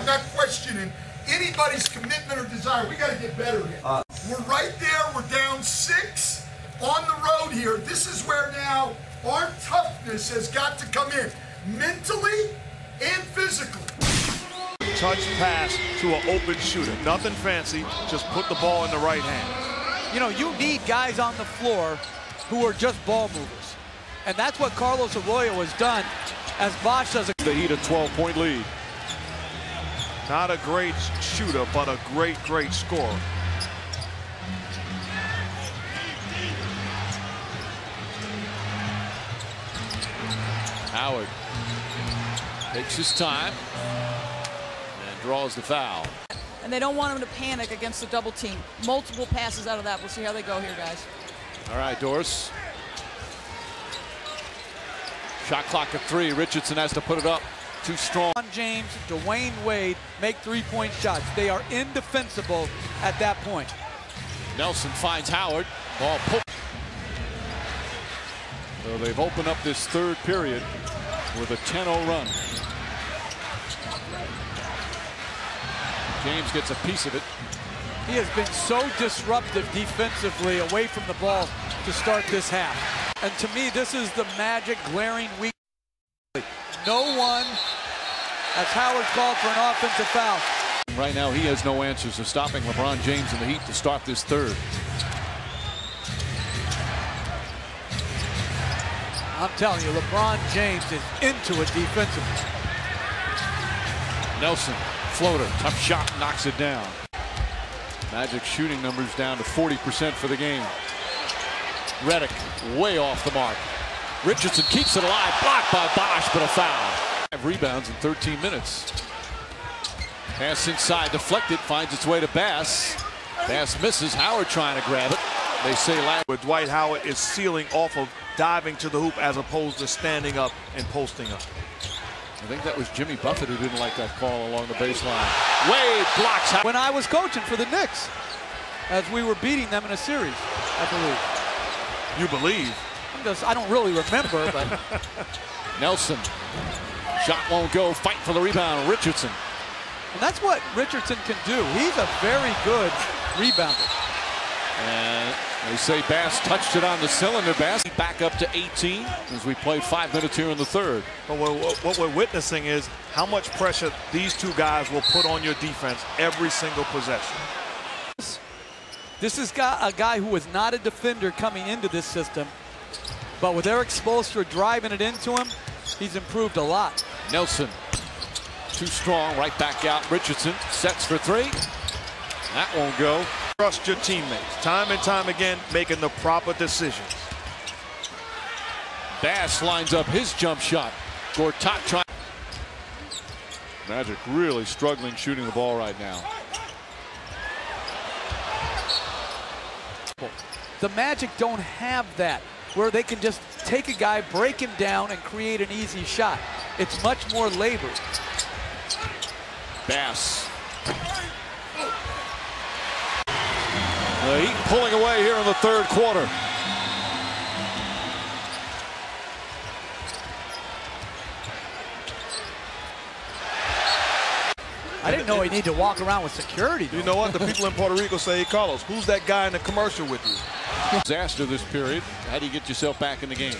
I'm not questioning anybody's commitment or desire. We got to get better here. We're right there. We're down 6 on the road here. This is where now our toughness has got to come in, mentally and physically. Touch pass to an open shooter. Nothing fancy. Just put the ball in the right hand. You know, you need guys on the floor who are just ball movers. And that's what Carlos Arroyo has done as Bosch does. The Heat a 12-point lead. Not a great shooter, but a great scorer. Howard takes his time and draws the foul. And they don't want him to panic against the double team. Multiple passes out of that. We'll see how they go here, guys. All right, Doris. Shot clock at 3. Richardson has to put it up. Too strong. James, Dwayne Wade make three-point shots. They are indefensible at that point. Nelson finds Howard. Ball pulled. So they've opened up this third period with a 10-0 run. James gets a piece of it. He has been so disruptive defensively away from the ball to start this half. And to me, this is the Magic glaring weakness. No one, as Howard called for an offensive foul. Right now, he has no answers to stopping LeBron James and the Heat to start this third. I'm telling you, LeBron James is into it defensively. Nelson, floater, tough shot, knocks it down. Magic shooting numbers down to 40% for the game. Redick way off the mark. Richardson keeps it alive, blocked by Bosch, but a foul. 5 rebounds in 13 minutes. Pass inside, deflected, finds its way to Bass. Bass misses, Howard trying to grab it. They say where Dwight Howard is sealing off of diving to the hoop as opposed to standing up and posting up. I think that was Jimmy Buffett who didn't like that call along the baseline. Wade blocks Howard. When I was coaching for the Knicks, as we were beating them in a series, I believe. You believe? I don't really remember, but. Nelson, shot won't go, fight for the rebound, Richardson. And that's what Richardson can do. He's a very good rebounder. And they say Bass touched it on the cylinder. Bass back up to 18 as we play 5 minutes here in the third. But what we're witnessing is how much pressure these two guys will put on your defense every single possession. This is a guy who was not a defender coming into this system, but with Eric Spoelstra driving it into him, he's improved a lot. Nelson, too strong, right back out. Richardson sets for 3. That won't go. Trust your teammates. Time and time again, making the proper decisions. Bass lines up his jump shot. Gortat trying. Magic really struggling shooting the ball right now. The Magic don't have that, where they can just take a guy, break him down, and create an easy shot. It's much more labor. Bass. The Heat pulling away here in the third quarter. I didn't know he needed to walk around with security. You know what? The people in Puerto Rico say, hey, Carlos, who's that guy in the commercial with you? Disaster this period. How do you get yourself back in the game?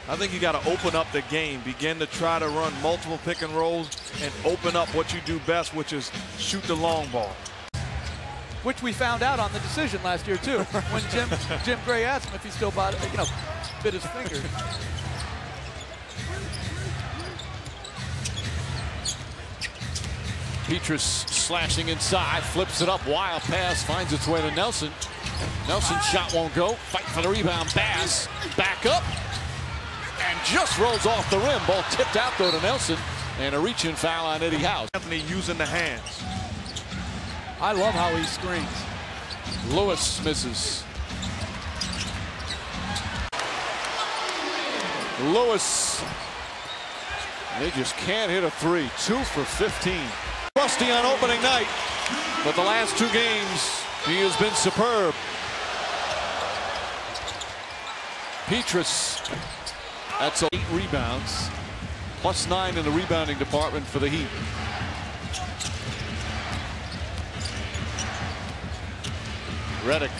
I think you got to open up the game, begin to try to run multiple pick and rolls, and open up what you do best, which is shoot the long ball. Which we found out on the decision last year too, when Jim Gray asked him if he still bit his finger. Petrus slashing inside, flips it up, wild pass, finds its way to Nelson. Nelson's shot won't go. Fight for the rebound. Bass back up and just rolls off the rim. Ball tipped out though to Nelson, and a reach-in foul on Eddie House. Anthony using the hands. I love how he screens. Lewis misses. Lewis, they just can't hit a 3. 2 for 15. Rusty on opening night, but the last 2 games he has been superb. Petrus, that's 8 rebounds. +9 in the rebounding department for the Heat. Redick,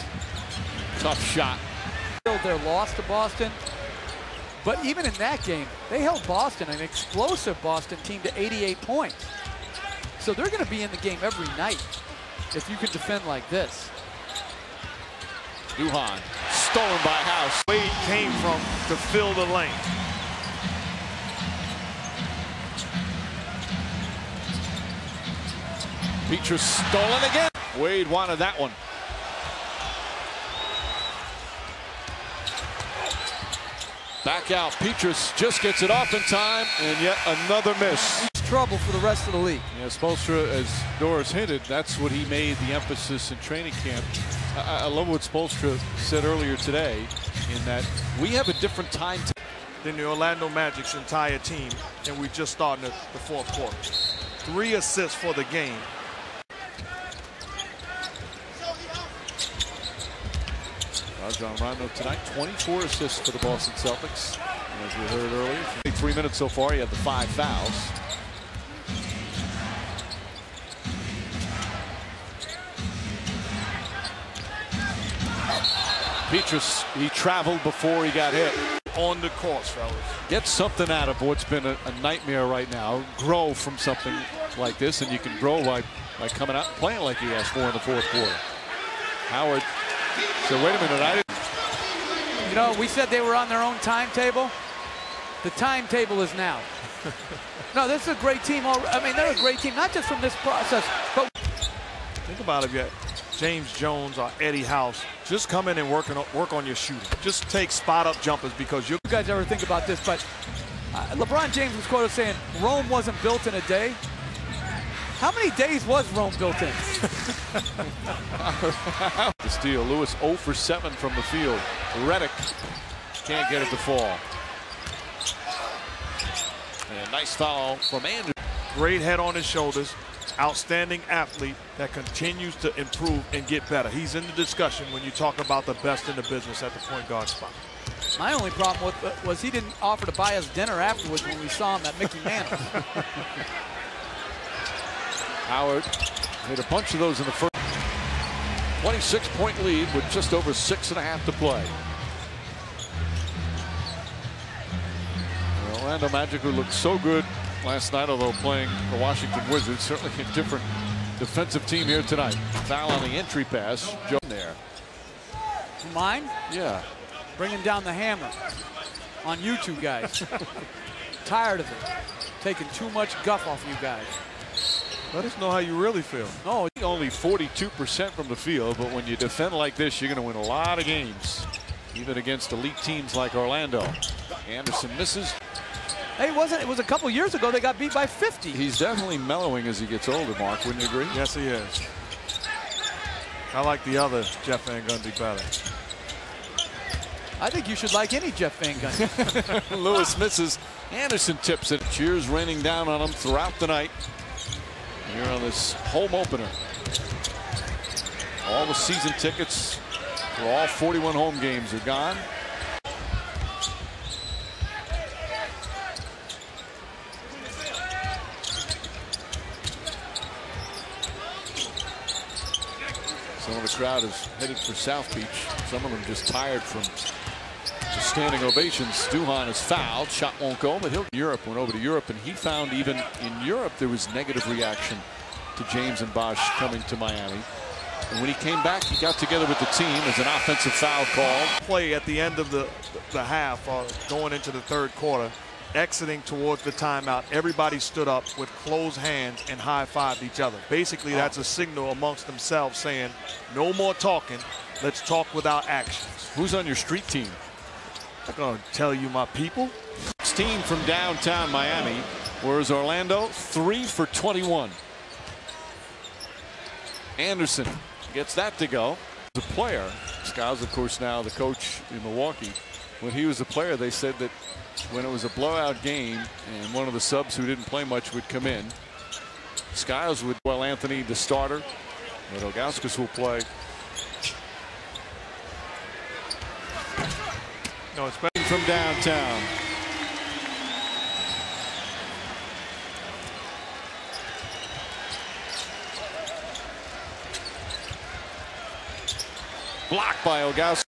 tough shot. Their loss to Boston, but even in that game, they held Boston, an explosive Boston team, to 88 points. So they're going to be in the game every night if you can defend like this. Duhan, stolen by House. Wade came from to fill the lane. Petrus stolen again. Wade wanted that one. Back out. Petrus just gets it off in time, and yet another miss. Trouble for the rest of the league. Yeah, Spoelstra, as Doris hinted, that's what he made the emphasis in training camp. I love what Spoelstra said earlier today, in that we have a different time Than the Orlando Magic's entire team, and we just started the fourth quarter. 3 assists for the game. Rajon Rondo tonight, 24 assists for the Boston Celtics. As we heard earlier, 3 minutes so far. He had the 5 fouls. Petrus, he traveled before he got hit. On the course, fellas. Get something out of what's been a nightmare right now. Grow from something like this, and you can grow by coming out and playing like he asked for in the fourth quarter. Howard said, wait a minute, I didn't. You know, we said they were on their own timetable. The timetable is now. No, this is a great team. I mean, they're a great team, not just from this process, but Think about it, yet James Jones or Eddie House, just come in and work on your shooting. Just take spot-up jumpers because you guys ever think about this, but LeBron James was quoted saying, Rome wasn't built in a day. How many days was Rome built in? The steal. Lewis 0 for 7 from the field. Redick can't get it to fall. And a nice foul from Andrew. Great head on his shoulders. Outstanding athlete that continues to improve and get better. He's in the discussion when you talk about the best in the business at the point guard spot. My only problem was he didn't offer to buy us dinner afterwards when we saw him at Mickey Mantle's. Howard made a bunch of those in the first. 26-point lead with just over 6.5 to play. The Orlando Magic, who looked so good last night, although playing the Washington Wizards, certainly a different defensive team here tonight. Foul on the entry pass. Joe there. Mine? Yeah. Bringing down the hammer on you two guys. Tired of it. Taking too much guff off you guys. Let us know how you really feel. No, only 42% from the field, but when you defend like this, you're going to win a lot of games, even against elite teams like Orlando. Anderson misses. Hey, it was a couple years ago they got beat by 50. He's definitely mellowing as he gets older, Mark. Wouldn't you agree? Yes, he is. I like the other Jeff Van Gundy better. I think you should like any Jeff Van Gundy. Lewis misses. Anderson tips it. Cheers raining down on him throughout the night. Here on this home opener. All the season tickets for all 41 home games are gone. Some of the crowd is headed for South Beach. Some of them just tired from the standing ovations. Duhan is fouled. Shot won't go, but went over to Europe, and he found even in Europe there was negative reaction to James and Bosch coming to Miami. And when he came back, he got together with the team as an offensive foul called. Play at the end of the half, going into the third quarter, exiting towards the timeout. Everybody stood up with closed hands and high-fived each other. Basically, that's a signal amongst themselves saying, no more talking. Let's talk without actions. Who's on your street team? I'm going to tell you my people. 16 from downtown Miami, whereas Orlando 3 for 21. Anderson gets that to go. As a player, Skiles, of course, now the coach in Milwaukee. When he was a player, they said that when it was a blowout game and one of the subs who didn't play much would come in, Skiles would, well, Anthony, the starter, but Ilgauskas will play. No, it's from downtown. Blocked by Ogowski.